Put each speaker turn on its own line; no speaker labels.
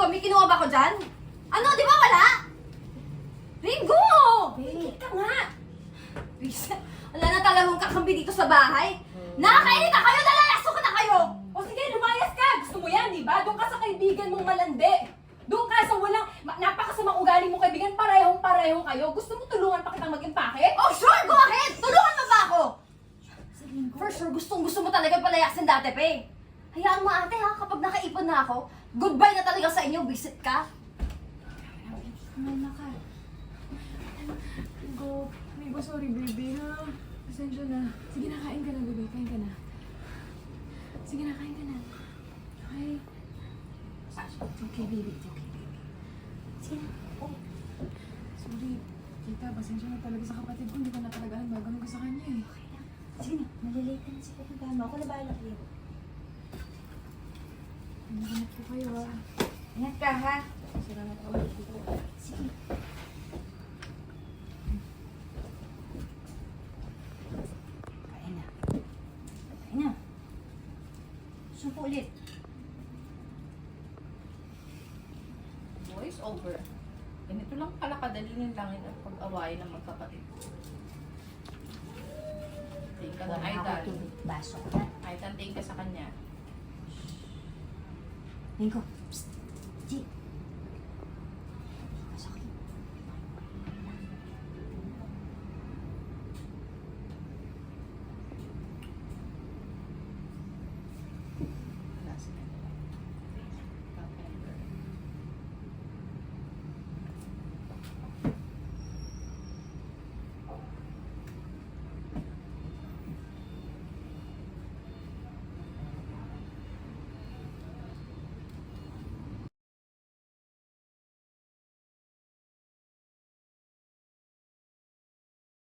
May kinuha ba ako dyan? Ano, di ba wala? Ringo! Tingin ka nga! Wala na talagang kakampi dito sa bahay. Nakakainita kayo! Lalayaso ko na kayo!
O sige, lumayas ka! Gusto mo yan, di ba? Doon ka sa kaibigan mong malandi. Doon ka sa walang, napakasamang ugali mong kaibigan, parehong-pareho kayo. Gusto mo tulungan pa kitang mag-impake?
Oh, sure! Go ahead! Tulungan mo ba ako? For sure, gustong-gusto mo talaga palayasin dati, pe. Hayaan mo ate ha, kapag nakaipon na ako, goodbye na talaga sa inyo, visit ka.
Mama ka. Amigo, sorry baby ha. Pasensya na. Sige na, kain ka na baby. Kain ka na. Sige na, kain ka na. Okay? It's okay baby. It's okay baby. Sige na. Oh. Sorry. Tita, pasensya na talaga sa kapatid ko. Hindi ko nakalagahan bago ko sa kanya eh.
Okay lang. Sige na, malilate ka na sa pagkakama. Ako na bahala kayo.
Ingat po kayo ha.
Ingat ka ha.
Salamat ako.
Sige. Kain na. Kain na. Supo ulit.
Voice over. Ganito lang pala kadali langit ang pag-awayan ng magkapatid. Tingin ka na,
Wala
Aitan.
ako tubig. Baso ko yan.
Aitan, tingin ka sa kanya.
Ringo. Psst. G.